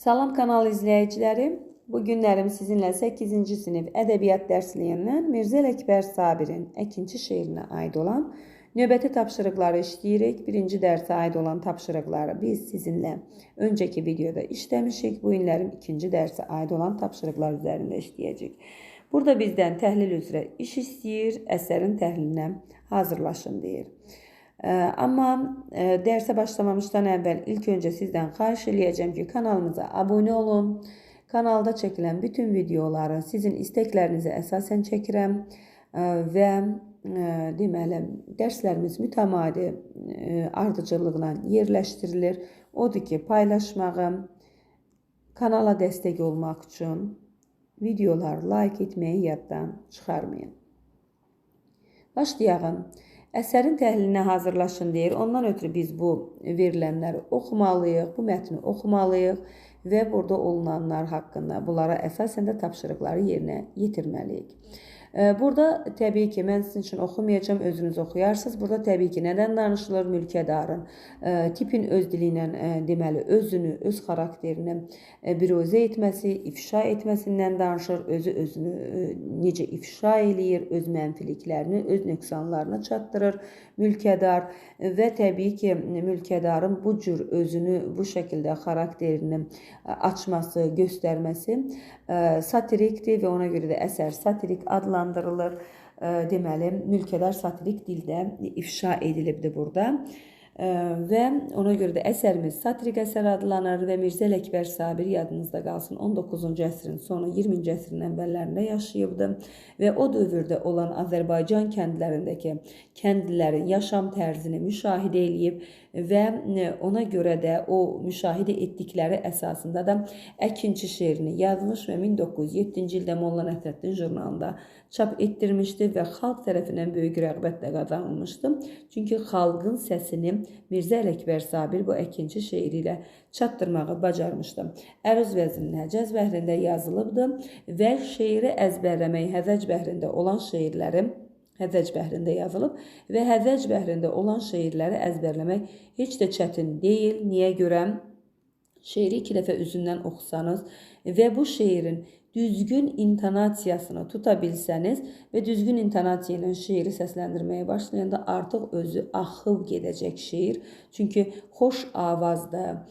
Salam kanal izləyiciləri. Bu günlərim sizinlə 8-ci sinif ədəbiyyat dərsliyindən Mirzə Ələkbər Sabirin əkinçi şeirinə aid olan növbəti tapşırıqları işləyirik. Birinci dərsə aid olan tapşırıqları biz sizinlə öncəki videoda işləmişik. Bu günlərim ikinci dərsə aid olan tapşırıqlar üzərində işləyəcək. Burada bizdən təhlil üzrə iş istəyir, əsərin təhlilinə hazırlaşın deyir. Amma dərsə başlamamışdan əvvəl ilk öncə sizdən xahiş eləyəcəm ki, kanalımıza abunə olun. Kanalda çəkilən bütün videoları sizin istəklərinizə əsasən çəkirəm və deməli, dərslərimiz mütəmadi ardıcıllıqla yerləşdirilir. Odur ki, paylaşmağı, kanala dəstək olmaq üçün videoları like etməyi yaddan çıxarmayın. Başlayalım. Əsərin təhlilinə hazırlaşın deyir. Ondan ötürü biz bu verilənləri oxumalıyıq, bu mətni oxumalıyıq və burada olunanlar haqqında bunlara əsasən də tapşırıqları yerinə yetirməliyik. Burada təbii ki, mən sizin üçün oxumayacağım, özünüz oxuyarsınız. Burada təbii ki, nədən danışılır? Mülkədarın tipin öz dili ilə deməli, özünü, öz xarakterini biruzə etməsi, ifşa etməsindən danışır. Özünü necə ifşa eləyir, öz mənfiliklərini, öz nöqsanlarını çatdırır mülkədar və təbii ki, mülkədarın bu cür özünü bu şəkildə xarakterini açması, göstərməsi satirikdir və ona görə də əsər satirik adlandırılır. Deməli, mülkədar satirik dildə ifşa edilibdir burada. Və ona görə də əsərimiz satirik əsər adlanır və Mirzə Ələkbər Sabir yadınızda qalsın 19-cu əsrin sonu 20-ci əsrin əvvəllərində yaşayıbdı və o dövrdə olan Azərbaycan kəndlərindəki kəndlilərin yaşam tərzini müşahidə eləyib və ona görə də o müşahidə etdikləri əsasında da əkinçi şeirini yazmış və 1907-ci ildə Molla Nəsrəddin jurnalında çap etdirmişdi və xalq tərəfindən böyük rəğbətlə qazanılmışdı. Çünki xalqın səsini Mirzə Ələkbər Sabir bu əkinçi şeiri ilə çatdırmağı bacarmışdı. Əruz vəznində Həcəz bəhrində yazılıbdı və şeiri əzbərləmək Həzəc bəhrində olan şeirləri Həzəc bəhrində yazılıb və Həzəc bəhrində olan şeirləri əzbərləmək heç də çətin deyil. Niyə görə? Şeiri 2 dəfə üzündən oxusanız və bu şeirin düzgün intonasiyasını tuta bilsəniz və düzgün intonasiya ilə şeiri səsləndirməyə başlayanda artıq özü axıb gedəcək şeir. Çünki xoş avazda,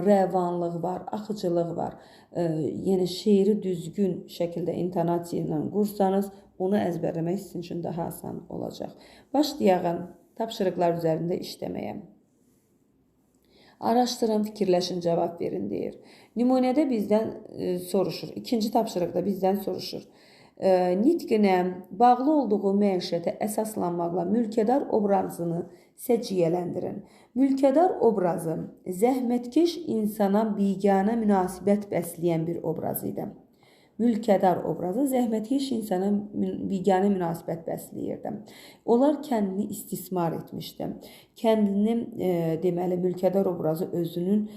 rəvanlıq var, axıcılıq var. Yəni şeiri düzgün şəkildə intonasiya ilə qursanız, onu əzbərləmək sizin üçün daha asan olacaq. Başlayaq tapşırıqlar üzərində işləməyə. Araşdırın, fikirləşin, cavab verin deyir. Nümunədə bizdən soruşur. İkinci tapşırıqda bizdən soruşur. Nitqinə bağlı olduğu məişətə əsaslanmaqla mülkədar obrazını səciyyələndirin. Mülkədar obrazı zəhmətkeş insana biganə münasibət bəsləyən bir obraz idi. Mülkədar obrazı zəhmətkeş insana biganə münasibət bəsləyirdi. Onlar kəndini istismar etmişdi. Kəndini, deməli, mülkədar obrazı özünün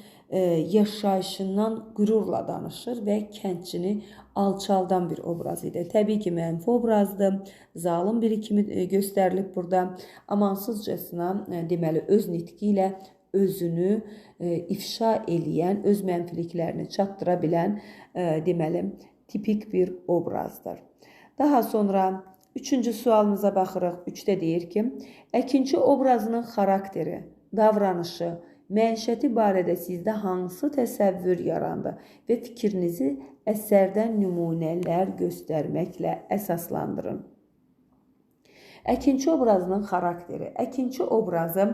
yaşayışından qürurla danışır və kəndçini alçaldan bir obraz idi. Təbii ki, mənfi obrazdır, zalım biri kimi göstərilib burada. Amansızcasına, deməli, öz nitqi ilə özünü ifşa eləyən, öz mənfiliklərini çatdıra bilən, deməli, tipik bir obrazdır. Daha sonra 3-cü sualımıza baxırıq. 3-də deyir ki, əkinçi obrazının xarakteri, davranışı, məişəti barədə sizdə hansı təsəvvür yarandı və fikrinizi əsərdən nümunələr göstərməklə əsaslandırın. Əkinçi obrazının xarakteri. Əkinçi obrazı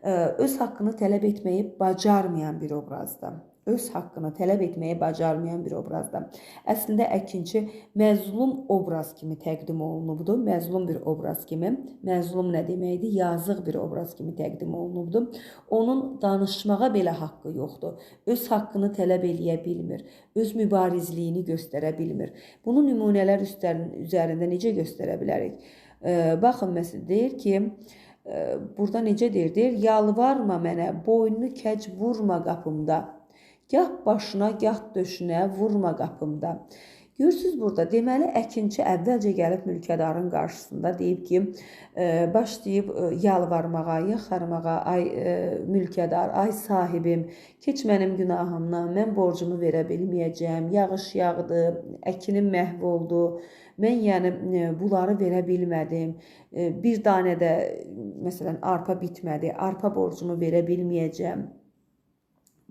öz haqqını tələb etməyi bacarmayan bir obrazdır. Öz haqqını tələb etməyi bacarmayan bir obrazdır. Əslində, əkinçi məzlum obraz kimi təqdim olunubdur. Məzlum bir obraz kimi. Məzlum nə deməkdir? Yazıq bir obraz kimi təqdim olunubdur. Onun danışmağa belə haqqı yoxdur. Öz haqqını tələb eləyə bilmir. Öz mübarizliyini göstərə bilmir. Bunu nümunələr üzərində necə göstərə bilərik? Baxın, məsələn, deyir ki, burada necə deyir? Deyir, yalvarma mənə, boynunu kəc vurma qapımda. Gah başına, gah döşünə vurma qapımda. Görürsüz burada, deməli əkinçi əvvəlcə gəlib mülkədarın qarşısında deyib ki, başlayıb yalvarmağa, yaxarmağa, ay mülkədar, ay sahibim, keç mənim günahımdan, mən borcumu verə bilməyəcəm, yağış yağdı, əkinim məhv oldu, mən yəni bunları verə bilmədim, bir dənə də məsələn arpa bitmədi, arpa borcumu verə bilməyəcəm.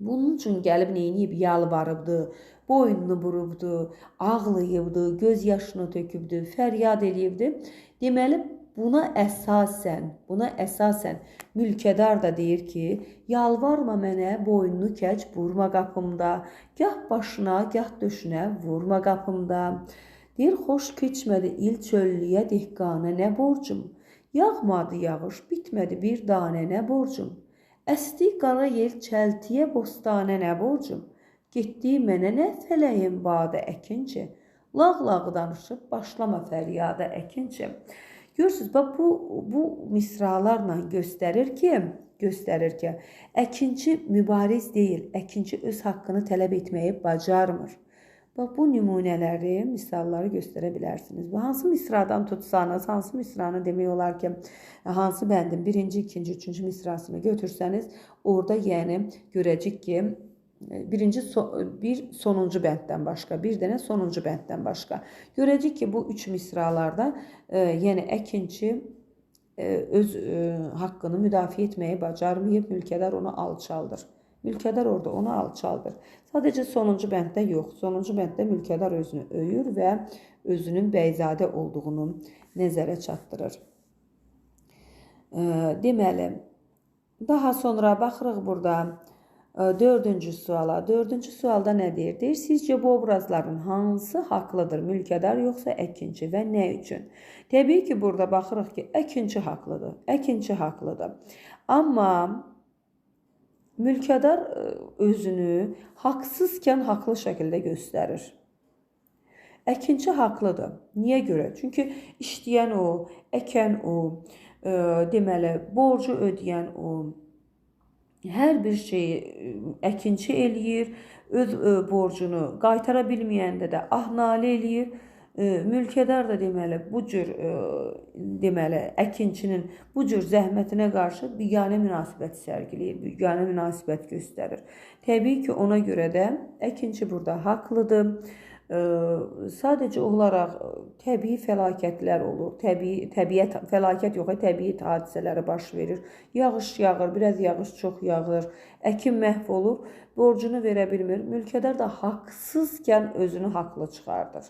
Bunun üçün gəlib neyniyib, yalvarıbdı, boynunu burubdu, ağlayıbdı, göz yaşını tökübdü, fəryad eləyibdi. Deməli, buna əsasən mülkədar da deyir ki, yalvarma mənə, boynunu kəç, vurma qapımda, gah başına, gah döşünə, vurma qapımda. Deyir, xoş keçmədi il çöllüyə, dehqana nə borcum? Yağmadı yağış, bitmədi bir danə nə borcum? Əsdi qara yel çəltiyə, bostana nə borcum? Getdi mənə nə fələyim badə əkinçi? Lağ-lağ danışıb başlama fəryada əkinçi. Görürsünüz, bu misralarla göstərir ki, əkinçi mübariz deyil, əkinçi öz haqqını tələb etməyi bacarmır. Bu nümunələri, misalları göstərə bilərsiniz. Hansı misradan tutsanız, hansı misranı demək olar ki, hansı bəndin birinci, ikinci, üçüncü misrasını götürsəniz, orada yəni görəcək ki, bir sonuncu bənddən başqa, bir dənə sonuncu bənddən başqa. Görəcək ki, bu üç misralarda yəni əkinçi öz haqqını müdafiə etməyi bacarmayıb, mülkədar onu alçaldır. Mülkədar orada onu alçaldır. Sadəcə sonuncu bənddə yox. Sonuncu bənddə mülkədar özünü öyür və özünün bəyzadə olduğunu nəzərə çatdırır. Deməli, daha sonra baxırıq burada dördüncü suala. Dördüncü sualda nə deyir? Deyir, sizcə bu obrazların hansı haqlıdır? Mülkədar yoxsa əkinçi və nə üçün? Təbii ki, burada baxırıq ki, əkinçi haqlıdır. Əkinçi haqlıdır. Amma mülkədar özünü haqsızkən haqlı şəkildə göstərir. Əkinçi haqlıdır. Niyə görə? Çünki işləyən o, əkən o, deməli, borcu ödəyən o, hər bir şeyi əkinçi eləyir, öz borcunu qaytara bilməyəndə də ah-nalə eləyir. Mülkədar da deməli, bu cür əkinçinin bu cür zəhmətinə qarşı biganə münasibət sərgiləyir, biganə münasibət göstərir. Təbii ki, ona görə də əkinçi burada haqlıdır. Sadəcə olaraq təbii fəlakətlər olur, təbiət fəlakət yox, təbii hadisələri baş verir. Yağış yağır, biraz yağış çox yağır, əkin məhv olur, borcunu verə bilmir. Mülkədar da haqsızkən özünü haqlı çıxardır.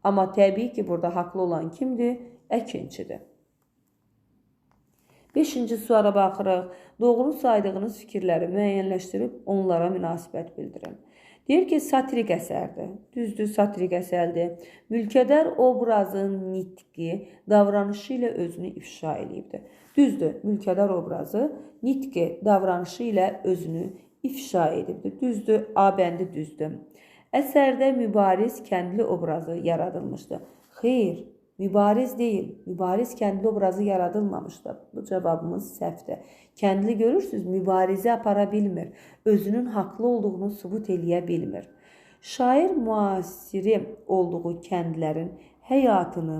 Amma təbii ki, burada haqlı olan kimdir? Əkinçidir. Beşinci suala baxırıq. Doğru saydığınız fikirləri müəyyənləşdirib onlara münasibət bildirin. Deyir ki, satirik əsərdir. Düzdür, satirik əsərdir. Mülkədar obrazın nitqi, davranışı ilə özünü ifşa edibdir. Düzdür, mülkədar obrazı nitqi, davranışı ilə özünü ifşa edibdir. Düzdür, A bəndi düzdür. Əsərdə mübariz kəndli obrazı yaradılmışdır. Xeyr, mübariz deyil. Mübariz kəndli obrazı yaradılmamışdır. Bu cavabımız səhvdir. Kəndli görürsünüz, mübarizə apara bilmir. Özünün haqlı olduğunu sübut eləyə bilmir. Şair müasiri olduğu kəndlərin həyatını,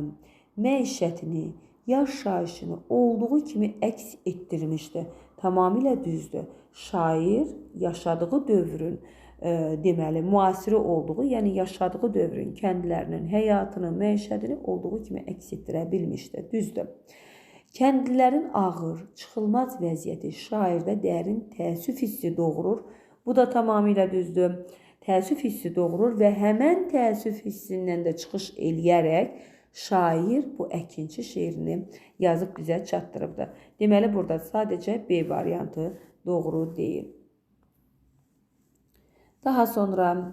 məişətini, yaşayışını olduğu kimi əks etdirmişdir. Tamamilə düzdür. Şair yaşadığı dövrün deməli, müasiri olduğu, yəni yaşadığı dövrün kəndlərinin həyatını, məişətini olduğu kimi əks etdirə bilmişdir. Düzdür. Kəndlilərin ağır, çıxılmaz vəziyyəti şairdə dərin təəssüf hissi doğurur. Bu da tamamilə düzdür. Təəssüf hissi doğurur və həmən təəssüf hissindən də çıxış eləyərək şair bu əkinçi şeirini yazıb bizə çatdırıbdır. Deməli, burada sadəcə B variantı doğru deyil. Daha sonra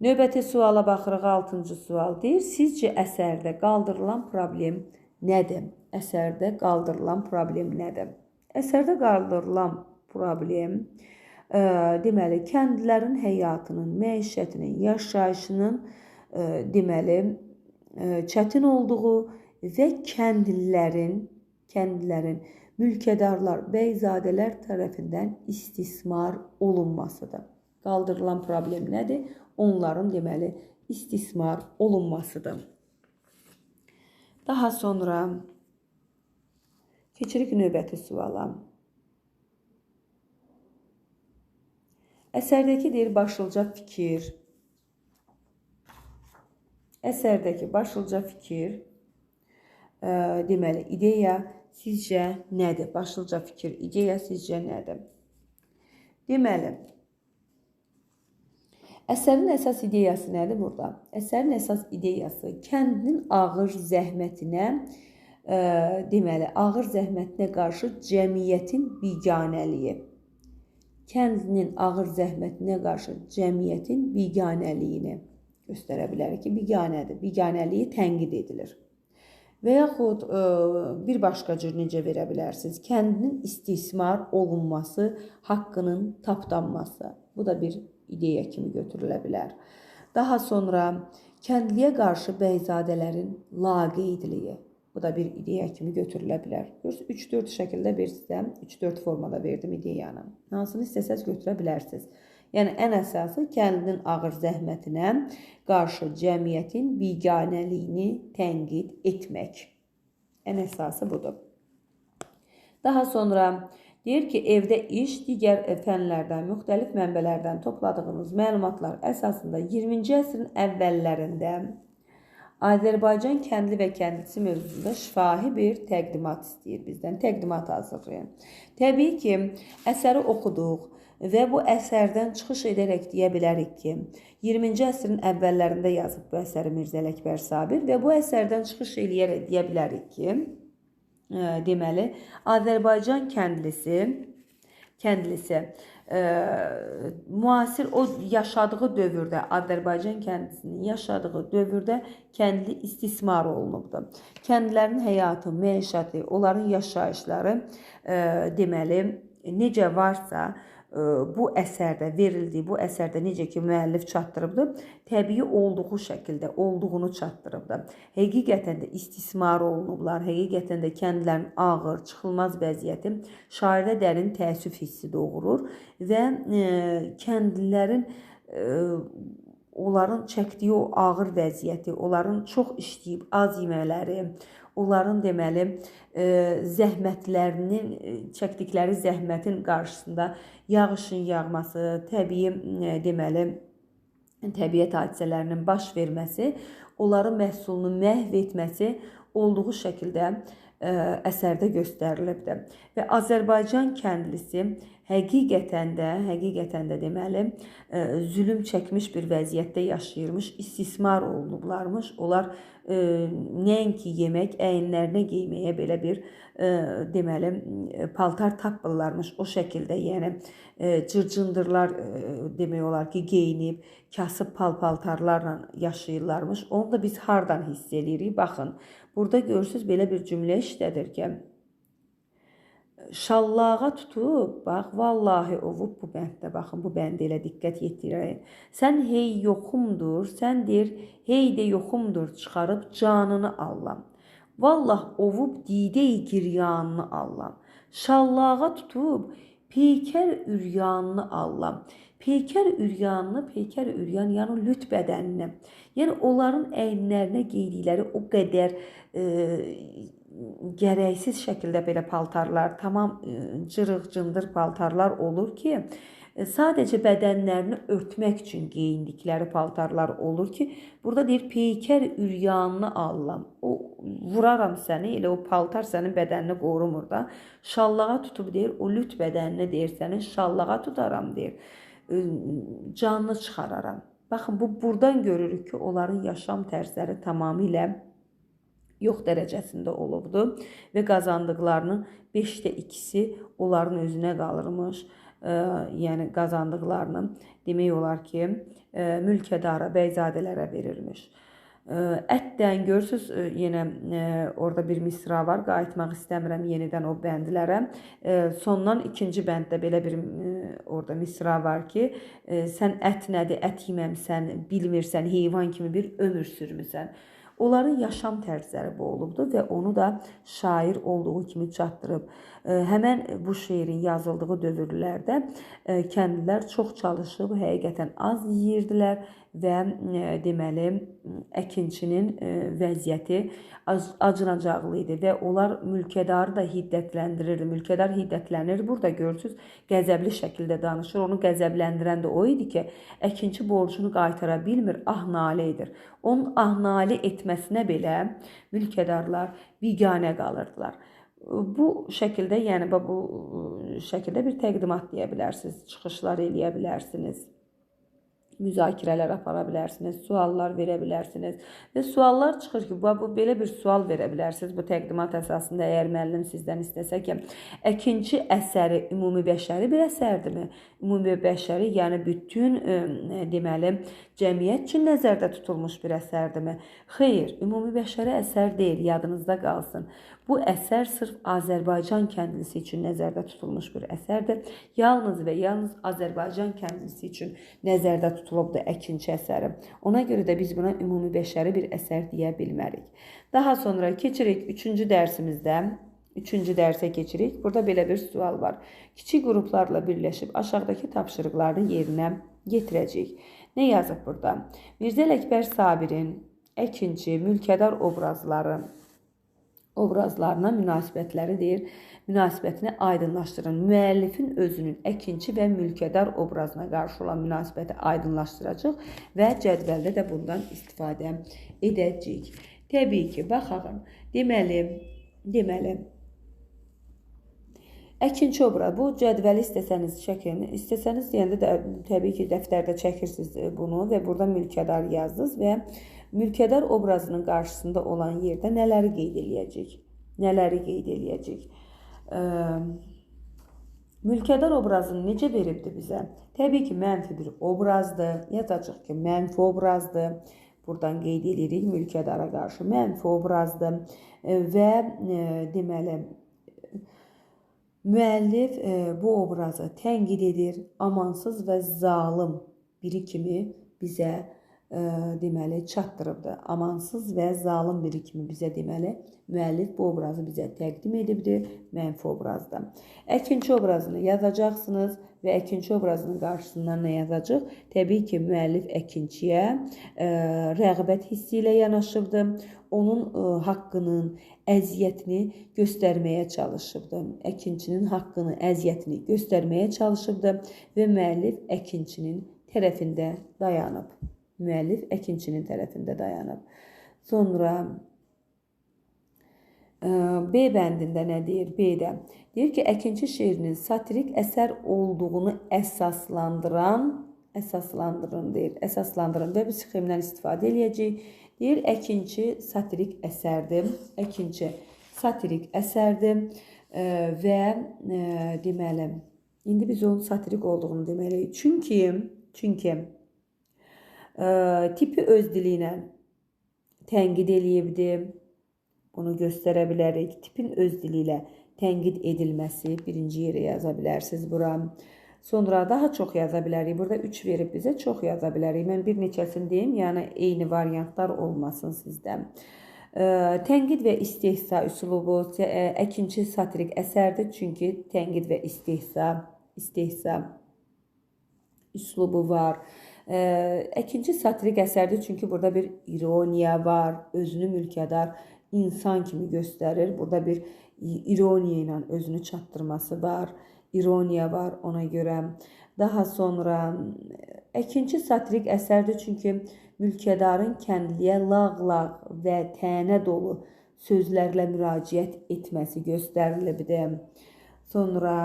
növbəti suala baxırıq, 6-cı sual deyir. Sizcə əsərdə qaldırılan problem nədir? Əsərdə qaldırılan problem nədir? Əsərdə qaldırılan problem deməli, kəndlilərin həyatının, məişətinin, yaşayışının deməli, çətin olduğu və kəndlilərin mülkədarlar, bəyzadələr tərəfindən istismar olunmasıdır. Qaldırılan problem nədir? onların deməli istismar olunmasıdır. Daha sonra keçirik növbəti suala. Əsərdəki deyir başlıca fikir. Əsərdəki başlıca fikir, deməli ideya sizcə nədir? Başlıca fikir, ideya sizcə nədir? Deməli, əsərin əsas ideyası nədir burada? Əsərin əsas ideyası kəndinin ağır zəhmətinə, deməli, ağır zəhmətinə qarşı cəmiyyətin biganəliyi. Kəndinin ağır zəhmətinə qarşı cəmiyyətin biganəliyini göstərə bilər ki, biganədir. Biganəliyi tənqid edilir. Və yaxud bir başqa cür necə verə bilərsiniz? Kəndinin istismar olunması, haqqının tapdanması. Bu da bir ideya kimi götürülə bilər. Daha sonra kəndliyə qarşı bəyzadələrin laqeydliyi. Bu da bir ideya kimi götürülə bilər. 3-4 şəkildə bir sizə 3-4 formada verdim ideyanı. Hansını istəsəz götürə bilərsiniz. Yəni, ən əsası kəndinin ağır zəhmətinə qarşı cəmiyyətin biganəliyini tənqid etmək. Ən əsası budur. Daha sonra deyir ki, evdə iş, digər fənlərdən, müxtəlif mənbələrdən topladığınız məlumatlar əsasında 20-ci əsrin əvvəllərində Azərbaycan kəndli və kəndlisi mövzusunda şifahi bir təqdimat istəyir bizdən. Təqdimat hazırlayın. Təbii ki, əsəri oxuduq və bu əsərdən çıxış edərək deyə bilərik ki, 20-ci əsrin əvvəllərində yazıb bu əsəri Mirzə Ələkbər Sabir və bu əsərdən çıxış edərək deyə bilərik ki, deməli, Azərbaycan kəndlisi müasir o yaşadığı dövrdə, Azərbaycan kəndlisinin yaşadığı dövrdə kəndli istismar olunubdur. Kəndlilərin həyatı, məişəti, onların yaşayışları deməli, necə varsa, bu əsərdə verildiyi, bu əsərdə necə ki müəllif çatdırıbdır, təbii olduğu şəkildə olduğunu çatdırıbdır. Həqiqətən də istismar olunublar, həqiqətən də kəndlərin ağır, çıxılmaz vəziyyəti şairdə dərin təəssüf hissi doğurur və kəndlilərin onların çəkdiyi o ağır vəziyyəti, onların çox işləyib az yemələri, onların deməli zəhmətlərinin, çəkdikləri zəhmətin qarşısında yağışın yağması, təbii deməli təbiət hadisələrinin baş verməsi, onların məhsulunu məhv etməsi olduğu şəkildə əsərdə göstərilibdir. Və Azərbaycan kəndlisi həqiqətən də deməli zülm çəkmiş bir vəziyyətdə yaşayırmış, istismar olunublarmış. Onlar nəinki yemək, əyinlərinə geyməyə belə bir deməli paltar tapmırlarmış. O şəkildə, yəni cırcındırlar demək olar ki, geyinib, kasıb paltarlarla yaşayırlarmış. Onu da biz hardan hiss edirik? Baxın, burada görürsünüz belə bir cümlə işlədir ki, şallağa tutub, bax, vallahi ovub bu bənddə, baxın, bu bəndə elə diqqət yetirək. Sən hey yoxumdur, sən deyir, hey də yoxumdur, çıxarıb canını allam. Vallah ovub didey giryanını allam. Şallağa tutub, peykər üryanını allam. Peykər üryanını, yəni lüt bədənini. Yəni onların əyinlərinə geydikləri o qədər gərəksiz şəkildə belə paltarlar, tamam cırıq-cındır paltarlar olur ki, sadəcə bədənlərini örtmək üçün geyindikləri paltarlar olur ki, burada deyir, peykər üryanını allam. O, vuraram səni, elə o paltar sənin bədənini qorumur da. Şallağa tutub deyir, o lüt bədənini deyir, səni şallağa tutaram deyir, canını çıxararam. Baxın, buradan görürük ki, onların yaşam tərzləri tamamilə yox dərəcəsində olubdur və qazandıqlarının 5də 2-si onların özünə qalırmış. Yəni qazandıqlarını demək olar ki, mülkədara, bəyzadələrə verilmiş. Ətdən görürsünüz, yenə orada bir misra var, qayıtmaq istəmirəm yenidən o bəndlərə. Sondan ikinci bənddə belə bir orada misra var ki, sən ət nədir, ət yeməmsən, bilmirsən, heyvan kimi bir ömür sürmüsən. Onların yaşam tərzləri bu olubdu və onu da şair olduğu kimi çatdırıb. Həmən bu şeirin yazıldığı dövrlərdə kəndlilər çox çalışıb, həqiqətən az yeyirdilər və deməli əkinçinin vəziyyəti acınacaqlı idi və onlar mülkədarı da hiddətləndirirdi. Mülkədar hiddətlənir. Burada görürsüz, qəzəbli şəkildə danışır. Onu qəzəbləndirən də o idi ki, əkinçi borcunu qaytara bilmir, ah-nalə edir. Onun ah-nalə etməsinə belə mülkədarlar biganə qalırdılar. Bu şəkildə, yəni bu şəkildə bir təqdimat deyə bilərsiniz, çıxışlar eləyə bilərsiniz, müzakirələr apara bilərsiniz, suallar verə bilərsiniz və suallar çıxır ki, bu belə bir sual verə bilərsiniz. Bu təqdimat əsasında əgər müəllim sizdən istəsə ki, əkinçi əsəri ümumi bəşəri bir əsərdirmi? Ümumi bəşəri, yəni bütün deməli cəmiyyət üçün nəzərdə tutulmuş bir əsərdirmi? Xeyr, ümumi bəşəri əsər deyil, yadınızda qalsın. Bu əsər sırf Azərbaycan kəndlisi üçün nəzərdə tutulmuş bir əsərdir. Yalnız və yalnız Azərbaycan kəndlisi üçün nəzərdə tutulubdur əkinçi əsəri. Ona görə də biz buna ümumi bəşəri bir əsər deyə bilmərik. Daha sonra keçirik 3-cü dərsimizdə. 3-cü dərsə keçirik. Burada belə bir sual var. Kiçik qruplarla birləşib aşağıdakı tapşırıqları yerinə yetirəcəyik. Nə yazıb burada? Mirzə Ələkbər Sabirin əkinçi, mülkədar obrazlarına münasibətləri deyir, münasibətini aydınlaşdırın. Müəllifin özünün əkinçi və mülkədar obrazına qarşı olan münasibəti aydınlaşdıracaq və cədvəldə də bundan istifadə edəcəyik. Təbii ki, baxın, deməli, əkinçi obraz, bu cədvəli istəsəniz çəkin, istəsəniz deyəndə də təbii ki, dəftərdə çəkirsiniz bunu və burada mülkədar yazdınız və mülkədar obrazının qarşısında olan yerdə nələri qeyd eləyəcək? Nələri qeyd eləyəcək? Mülkədar obrazını necə veribdir bizə? Təbii ki, mənfi bir obrazdır. Yazacaq ki, mənfi obrazdır. Buradan qeyd edirik mülkədara qarşı mənfi obrazdır və deməli müəllif bu obrazı tənqid edir, amansız və zalım biri kimi bizə deməli çatdırıbdır. Amansız və zalım biri kimi bizə deməli müəllif bu obrazı bizə təqdim edibdir, mənfi obrazda. Əkinçi obrazını yazacaqsınız və əkinçi obrazının qarşısından nə yazacaq? Təbii ki, müəllif əkinçiyə rəğbət hissi ilə yanaşıbdır. Onun haqqının, əziyyətini göstərməyə çalışıbdır. Əkinçinin haqqını, əziyyətini göstərməyə çalışıbdır və müəllif əkinçinin tərəfində dayanıb. Müəllif əkinçinin tərəfində dayanıb. Sonra B bəndində nə deyir? B-də deyir ki, əkinçi şeirinin satirik əsər olduğunu əsaslandırın və bu sxemdən istifadə edəcəyik. Deyir, əkinçi satirik əsərdir. Əkinçi satirik əsərdir və deməli, indi biz onun satirik olduğunu deməliyik. Çünki tipi öz dili ilə tənqid eləyibdir. Bunu göstərə bilərik. Tipin öz dili ilə tənqid edilməsi birinci yerə yaza bilərsiniz bura. Sonra daha çox yaza bilərik. Burada 3 verib bizə çox yaza bilərik. Mən bir neçəsini deyim, yəni eyni variantlar olmasın sizdə. Tənqid və istehza üslubu əkinçi satirik əsərdir. Çünki tənqid və istehza üslubu var. Əkinçi satirik əsərdir, çünki burada bir ironiya var, özünü mülkədar insan kimi göstərir. Burada bir ironiya ilə özünü çatdırması var, ironiya var ona görə. Daha sonra əkinçi satirik əsərdir, çünki mülkədarın kəndliyə lağ-lağ və tənə dolu sözlərlə müraciət etməsi göstərilibdir. Sonra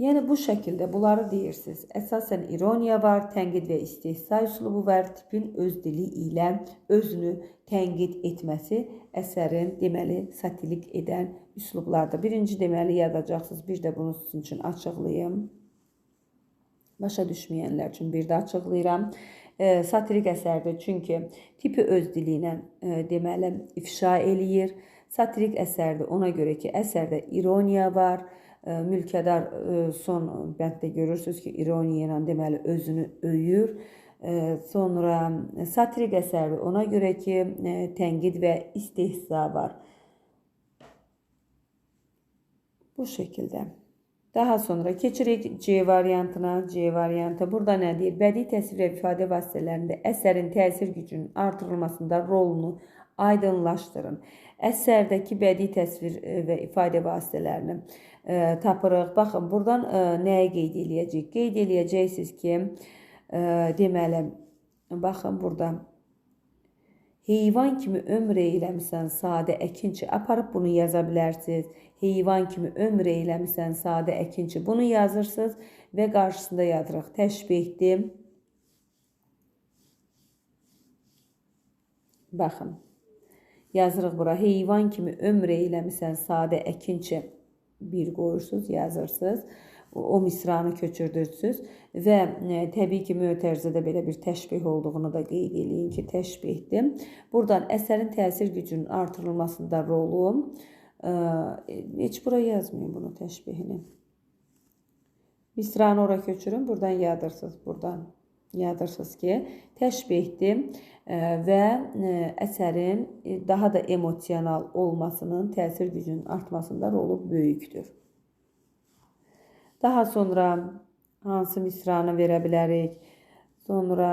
yəni bu şəkildə bunları deyirsiniz. Əsasən ironiya var, tənqid və istehza üslubu var, tipin öz dili ilə özünü tənqid etməsi əsərin deməli satirik edən üslublardır. Birinci deməli yazacaqsınız, bir də bunu sizin üçün açıqlayım. Başa düşməyənlər üçün bir də açıqlayıram. Satirik əsərdir, çünki tipi öz dili ilə deməli ifşa eləyir. Satirik əsərdir, ona görə ki, əsərdə ironiya var. Mülkədar son bənddə görürsünüz ki, ironiya ilə deməli özünü öyür Sonra satirik əsərdir. Ona görə ki, tənqid və istehza var. Bu şəkildə. Daha sonra keçirik C variantına. C variantı burada nə deyir? Bədii təsvir və ifadə vasitələrində əsərin təsir gücünün artırılmasında rolunu aydınlaşdırın. Əsərdəki bədii təsvir və ifadə vasitələrini tapırıq. Baxın, buradan nəyə qeyd eləyəcək? Qeyd eləyəcəksiniz ki, deməli, baxın burada. Heyvan kimi ömr eyləmisən sadə əkinçi. Aparıb bunu yaza bilərsiniz. Heyvan kimi ömr eyləmisən sadə əkinçi. Bunu yazırsınız və qarşısında yazırıq. Təşbihdir. Baxın. Yazırıq bura. Heyvan kimi ömr eyləmisən sadə əkinçi. Bir qoyursunuz, yazırsınız. O misranı köçürdürsünüz və təbii ki, mötərizədə belə bir təşbih olduğunu da qeyd eləyin ki, təşbihdir. Buradan əsərin təsir gücünün artırılmasında rolu, heç bura yazmayın bunu təşbihini. Misranı ora köçürün, buradan yadırsınız, buradan yadırsınız ki, təşbihdir və əsərin daha da emosional olmasının, təsir gücünün artmasında rolu böyükdür. Daha sonra hansı misranı verə bilərik? Sonra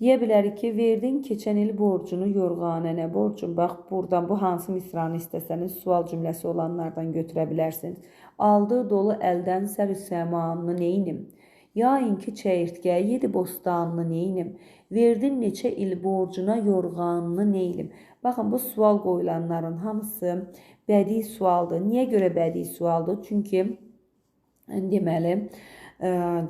deyə bilərik ki, verdin keçən il borcunu yorğanənə. Borcun, bax, buradan bu hansı misranı istəsəniz, sual cümləsi olanlardan götürə bilərsiniz. Aldığı dolu əldən sər-səmanını neynim? Yayın ki çəyirtkə yedi bostanını neynim? Verdin neçə il borcuna yorğanını neylim? Baxın, bu sual qoyulanların hamısı bədii sualdır. Niyə görə bədii sualdır? Çünki deməli,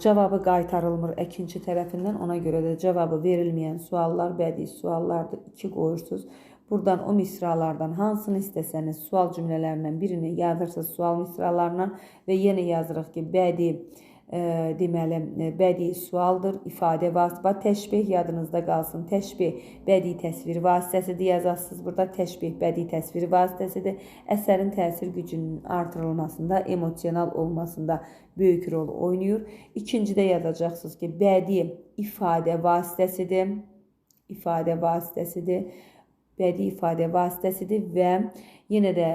cavabı qaytarılmır əkinçi tərəfindən. Ona görə də cavabı verilməyən suallar bədii suallardır. 2 qoyursunuz. Buradan o misralardan hansını istəsəniz sual cümlələrindən birini yazırsınız sual misralarından və yenə yazırıq ki, bədii deməli, bədii sualdır, ifadə vasitə, təşbih yadınızda qalsın, təşbih bədii təsvir vasitəsidir, yazasınız burada, təşbih bədii təsvir vasitəsidir, əsərin təsir gücünün artırılmasında, emosional olmasında böyük rol oynayır. İkincidə yazacaqsınız ki, bədii ifadə vasitəsidir, ifadə vasitəsidir, bədii ifadə vasitəsidir və yenə də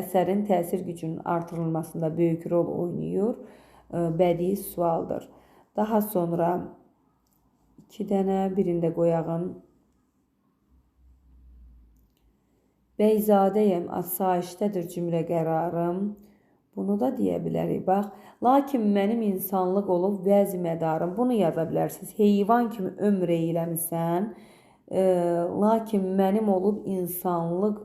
əsərin təsir gücünün artırılmasında böyük rol oynayır. Bədii sualdır. Daha sonra 2 dənə, birində qoyağın. Bəyzadəyəm, asayişdədir cümlə qərarım. Bunu da deyə bilərik. Bax, lakin mənim insanlıq olub vəzi mədarım. Bunu yaza bilərsiniz. Heyvan kimi ömr eyləmisən. Lakin mənim olub insanlıq,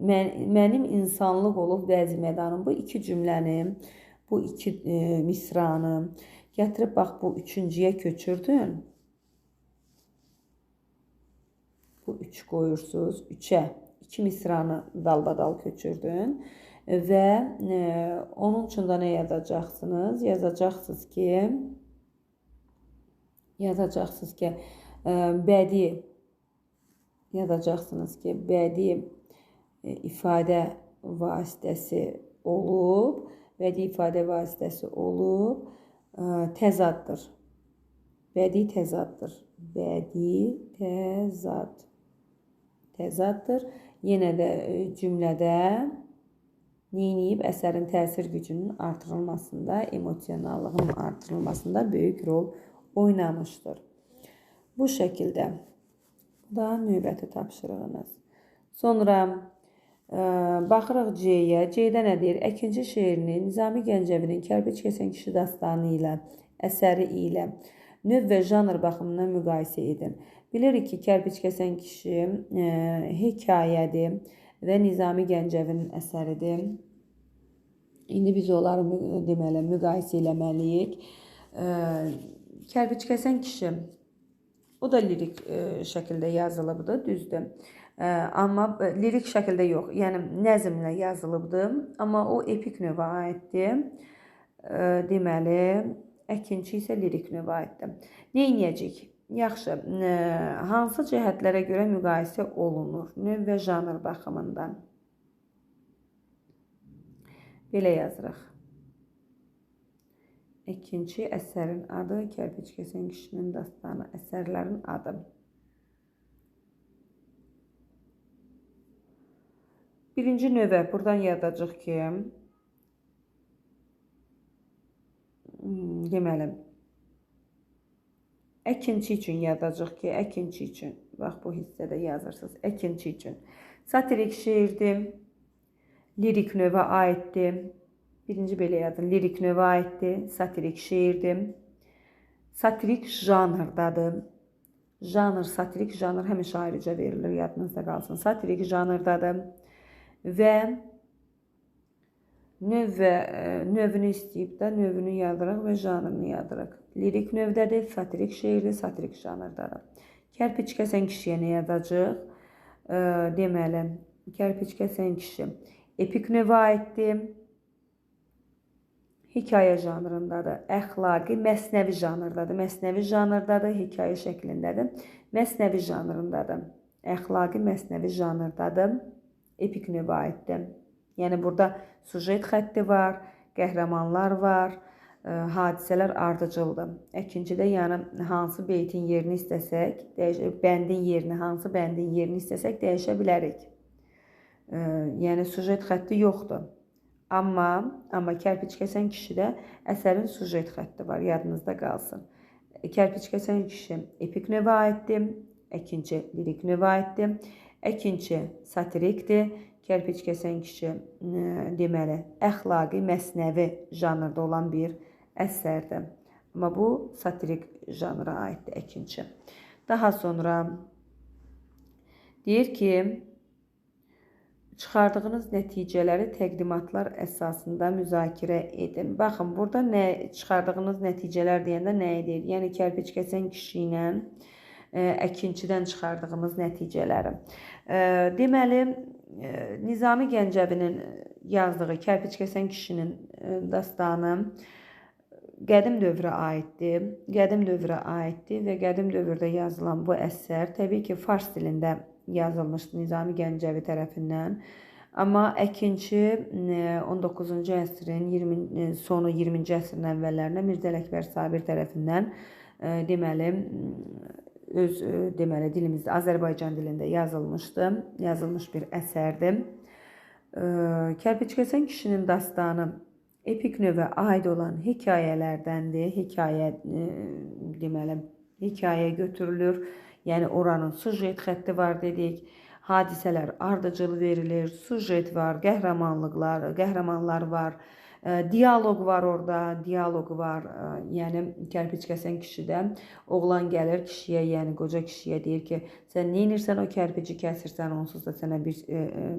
mənim insanlıq olub vəzi mədarım. Bu 2 cümləni, bu 2 misranı gətirib, bax, bu 3-cüyə köçürdün. Bu 3 qoyursunuz. 3-ə 2 misranı dalbadal köçürdün. Və onun üçün də nə yazacaqsınız? Yazacaqsınız ki, bədii ifadə vasitəsi olub, təzaddır. Bədii təzaddır. Təzaddır. Yenə də cümlədə neyiniyib? Əsərin təsir gücünün artırılmasında, emosionallığının artırılmasında böyük rol oynamışdır. Bu şəkildə. Bu da növbəti tapşırığınız. Sonra baxırıq C-yə. C-də nə deyir? Əkinçi şeirini Nizami Gəncəvinin Kərpic kəsən kişi dastanı ilə, əsəri ilə növ və janr baxımından müqayisə edin. Bilirik ki, Kərpic kəsən kişi hekayədir və Nizami Gəncəvinin əsəridir. İndi biz onları deməli müqayisə eləməliyik. Kərpic kəsən kişi, o da lirik şəkildə yazılıbdır, düzdür. Amma lirik şəkildə yox, yəni nəzmlə yazılıbdır, amma o epik növə aiddir. Deməli, əkinçi isə lirik növə aiddir. Neyniyəcək? Yaxşı, hansı cəhətlərə görə müqayisə olunur? Növ və janr baxımından. Belə yazırıq. İkinci əsərin adı Kərpic kəsən kişinin dastanı, əsərlərin adı. Birinci növə buradan yazacaq ki, deməli, əkinçi üçün yazacaq ki, əkinçi üçün, bax bu hissədə yazırsınız, əkinçi üçün. Satirik şeirdir, lirik növə aiddir. Birinci belə yazın, lirik növə aiddir, satirik şeirdir. Satirik janrdadır. Janr, satirik janr həmişə ayrıca verilir, yadınızda qalsın. Satirik janrdadır və növünü istəyib də növünü yazırıq və janrını yazırıq. Lirik növdədir, satirik şeirdir, satirik janrdadır. Kərpic kəsən kişiyə nə yazacaq? Deməli, kərpic kəsən kişi epik növə aiddir. Hikayə janrındadır. Əxlaqi, məsnəvi janrdadır. Məsnəvi janrdadır, hikayə şəklindədir. Məsnəvi janrındadır. Əxlaqi, məsnəvi janrdadır. Epik növə aiddir. Yəni burada sujet xətti var, qəhrəmanlar var, hadisələr ardıcıldır. İkincidə yəni hansı beytin yerini istəsək, bəndin yerini, hansı bəndin yerini istəsək dəyişə bilərik. Yəni sujet xətti yoxdur. Amma kərpic kəsən kişidə əsərin sujet xətti var, yadınızda qalsın. Kərpic kəsən kişi epik növə aiddir, ikinci lirik növə aiddir, ikinci satirikdir, kərpic kəsən kişi deməli əxlaqi, məsnəvi janrda olan bir əsərdir. Amma bu satirik janra aiddir ikinci. Daha sonra deyir ki, çıxardığınız nəticələri təqdimatlar əsasında müzakirə edin. Baxın, burada çıxardığınız nəticələr deyəndə nə edir? Yəni, kərpic kəsən kişi ilə əkinçidən çıxardığımız nəticələri. Deməli, Nizami Gəncəvinin yazdığı kərpic kəsən kişinin dastanı qədim dövrə aiddir. Qədim dövrə aiddir və qədim dövrdə yazılan bu əsər təbii ki, fars dilində yazılmışdı Nizami Gəncəvi tərəfindən. Amma əkinçi 19-cu əsrin sonu 20-ci əsrin əvvəllərində Mirzə Ələkbər Sabir tərəfindən deməli dilimizdə Azərbaycan dilində yazılmış bir əsərdir. Kərpic kəsən kişinin dastanı epik növə aid olan hekayələrdəndir. Hekayə götürülür. Yəni oranın sujet xətti var dedik. Hadisələr ardıcıl verilir. Sujet var, qəhrəmanlar var. Diyaloq var orada, diyaloq var. Yəni kərpic kəsən kişidə oğlan gəlir kişiyə, yəni qoca kişiyə deyir ki, sən nə edirsən, o kərpici kəsirsən, onsuz da sənə bir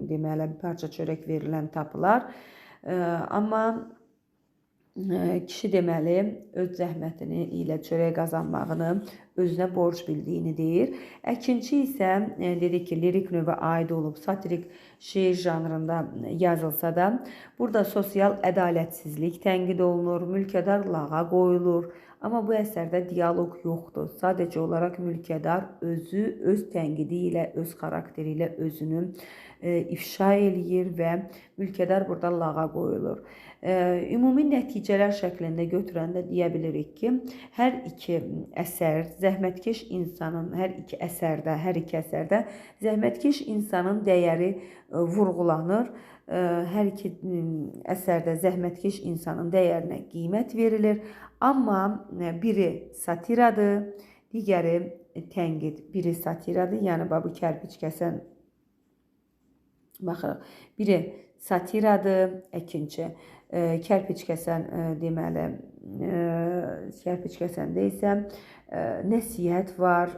deməli parça çörək verilən tapılar. Amma kişi deməli öz zəhmətini ilə çörək qazanmağını özünə borc bildiyini deyir. İkinci isə dedik ki, lirik növə aid olub, satirik şeir janrında yazılsa da, burada sosial ədalətsizlik tənqid olunur, mülkədar lağa qoyulur. Amma bu əsərdə diyaloq yoxdur. Sadəcə olaraq mülkədar özü öz tənqidi ilə, öz xarakteri ilə özünü ifşa eləyir və mülkədar burada lağa qoyulur. Ümumi nəticələr şəklində götürəndə deyə bilirik ki, hər iki əsər zəhmətkeş insanın, hər iki əsərdə zəhmətkeş insanın dəyəri vurğulanır. Hər iki əsərdə zəhmətkeş insanın dəyərinə qiymət verilir. Amma biri satiradır, digəri tənqid. Biri satiradır, yəni bu kərpic kəsən baxırıq. Biri satiradır, ikinci kərpic kəsən deməli, kərpic kəsəndə isə nəsihət var,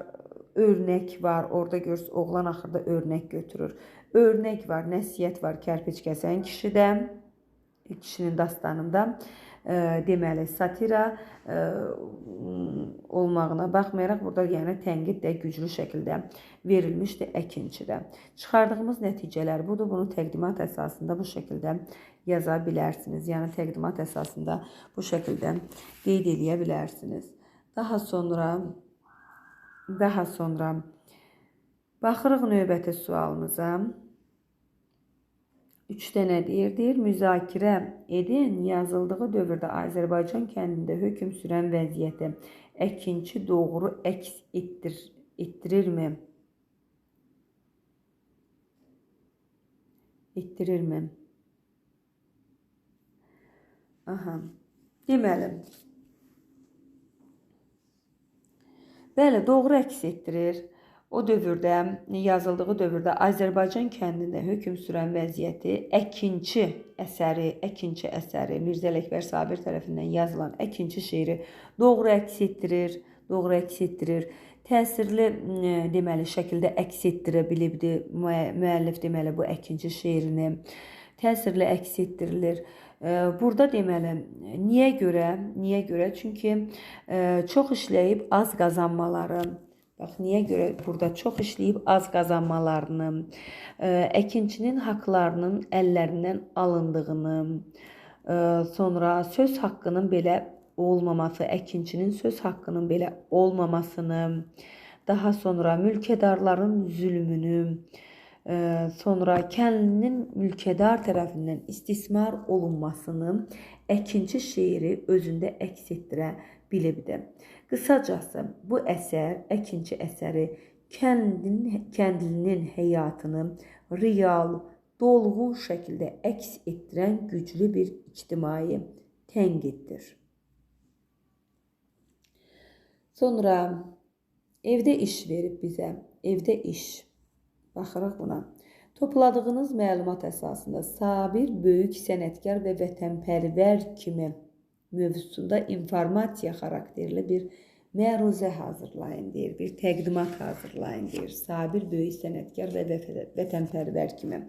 örnək var. Orada görürsünüz, oğlan axırda örnək götürür. Örnək var, nəsihət var kərpic kəsən kişidə, kişinin dastanında. Deməli, satira olmağına baxmayaraq, burada yəni tənqid də güclü şəkildə verilmişdi əkinçidə. Çıxardığımız nəticələr budur. Bunu təqdimat əsasında bu şəkildə yaza bilərsiniz. Yəni, təqdimat əsasında bu şəkildə qeyd edə bilərsiniz. Daha sonra baxırıq növbəti sualımıza. 3 dənə deyir. Deyir, müzakirə edin, yazıldığı dövrdə Azərbaycan kəndində hökm sürən vəziyyəti əkinçi doğru əks etdirirmi? Etdirirmi? Aha. Deməli, bəli, doğru əks etdirir. O dövrdə, yazıldığı dövrdə Azərbaycan kəndində hökm sürən vəziyyəti əkinçi əsəri Mirzə Ələkbər Sabir tərəfindən yazılan əkinçi şeiri doğru əks etdirir. Təsirli deməli şəkildə əks etdirə bilibdi müəllif deməli bu əkinçi şeirini. Təsirli əks etdirilir. Burada deməli niyə görə? Çünki çox işləyib az qazanmaları. Bax, niyə görə burada çox işləyib az qazanmalarını, əkinçinin haqlarının əllərindən alındığını, sonra söz haqqının belə olmaması, əkinçinin söz haqqının belə olmamasını, daha sonra mülkədarların zülmünü, sonra kəndlinin mülkədar tərəfindən istismar olunmasını əkinçi şeiri özündə əks etdirə bilibdi. Qısacası bu əsər, əkinçi əsəri kəndlinin həyatını real, dolğun şəkildə əks etdirən güclü bir ictimai tənqiddir. Sonra evdə iş verib bizə, evdə iş. Baxırıq buna. Topladığınız məlumat əsasında Sabir böyük sənətkar və vətənpərvər kimi mövzusunda informasiya xarakterli bir məruzə hazırlayın deyir, bir təqdimat hazırlayın deyir. Sabir böyük sənətkar və vətənpərvər kimi.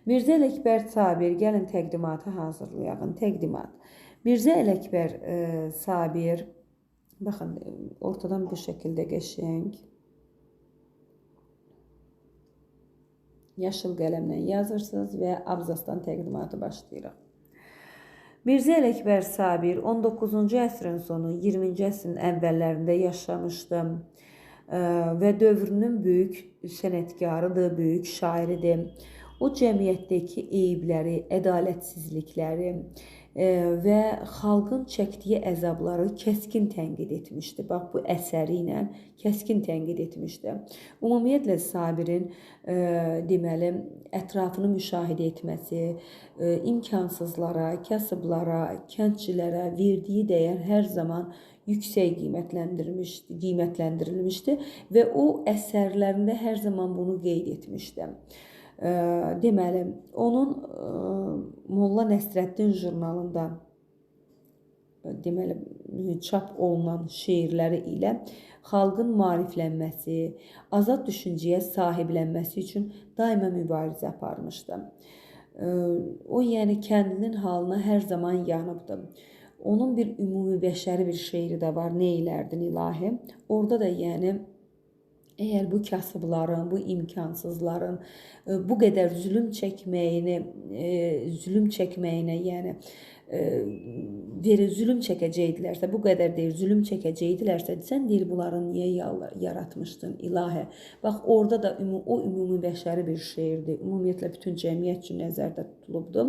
Mirzə Ələkbər Sabir, gəlin təqdimatı hazırlayaq. Təqdimat. Mirzə Ələkbər Sabir, baxın, ortadan bu şəkildə qəşəng yaşıl qələmlə yazırsınız və abzasdan təqdimatı başlayırıq. Mirzə Ələkbər Sabir 19-cu əsrin sonu, 20-ci əsrin əvvəllərində yaşamışdı və dövrünün böyük sənətkarıdır, böyük şairidir. O cəmiyyətdəki eybləri, ədalətsizlikləri və xalqın çəkdiyi əzabları kəskin tənqid etmişdi. Bax, bu əsəri ilə kəskin tənqid etmişdi. Ümumiyyətlə, Sabirin deməli, ətrafını müşahidə etməsi, imkansızlara, kasıblara, kəndçilərə verdiyi dəyər hər zaman yüksək qiymətləndirilmişdi və o əsərlərində hər zaman bunu qeyd etmişdi. Deməli, onun Molla Nəsrəddin jurnalında deməli çap olunan şeirləri ilə xalqın maariflənməsi, azad düşüncəyə sahiblənməsi üçün daima mübarizə aparmışdı. O, yəni kəndlinin halına hər zaman yanıbdı. Onun bir ümumi bəşəri bir şeiri də var, Neylərdin ilahi. Orada da yəni əgər bu kasıbların, bu imkansızların bu qədər zülüm çəkməyinə, yəni zülüm çəkəcəkdilərsə, bu qədər deyir, zülüm çəkəcəkdilərsə, sən deyir, bunları niyə yaratmışdın, ilahi? Bax, orada da o ümumi bəşəri bir şeirdir. Ümumiyyətlə, bütün cəmiyyət üçün nəzərdə tutulubdur.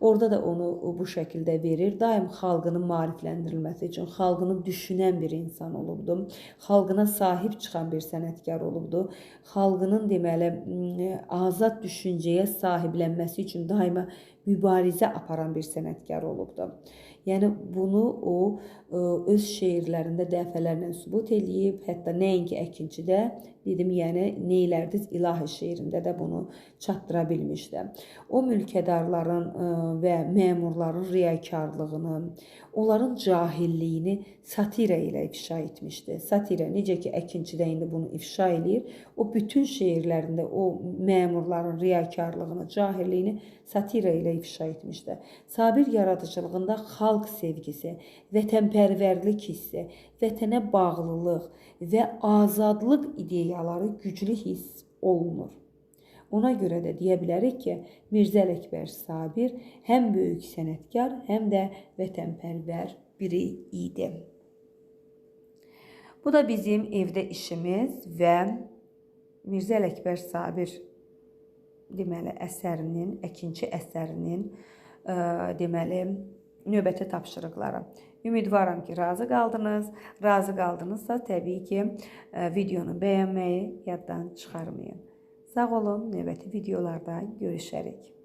Orada da onu bu şəkildə verir. Daim xalqının maarifləndirilməsi üçün, xalqını düşünən bir insan olubdur. Xalqına sahib çıxan bir sənətkar olubdur. Xalqının deməli, azad düşüncəyə sahiblənməsi üçün daima mübarizə aparan bir sənətkar olubdur. Yəni, bunu o öz şeirlərində dəfələrlə sübut eləyib, hətta nəinki əkinçidə, dedim, yəni Neylərdiz ilahi şeirində də bunu çatdıra bilmişdi. O mülkədarların və məmurların riyakarlığını, onların cahilliyini satira ilə ifşa etmişdi. Satira, necə ki əkinçidə indi bunu ifşa eləyir, o bütün şeirlərində o məmurların riyakarlığını, cahilliyini satira ilə ifşa etmişdi. Sabir yaradıcılığında xalq sevgisi, vətənpərvərlik hissi, vətənə bağlılıq və azadlıq ideyaları güclü hiss olunur. Ona görə də deyə bilərik ki, Mirzə Ələkbər Sabir həm böyük sənətkar, həm də vətənpərvər biri idi. Bu da bizim evdə işimiz və Mirzə Ələkbər Sabir deməli əsərinin, ikinci əsərinin deməli növbəti tapşırıqları. Ümidvaram ki, razı qaldınız. Razı qaldınızsa təbii ki, videonu bəyənməyi yaddan çıxarmayın. Sağ olun, növbəti videolarda görüşərik.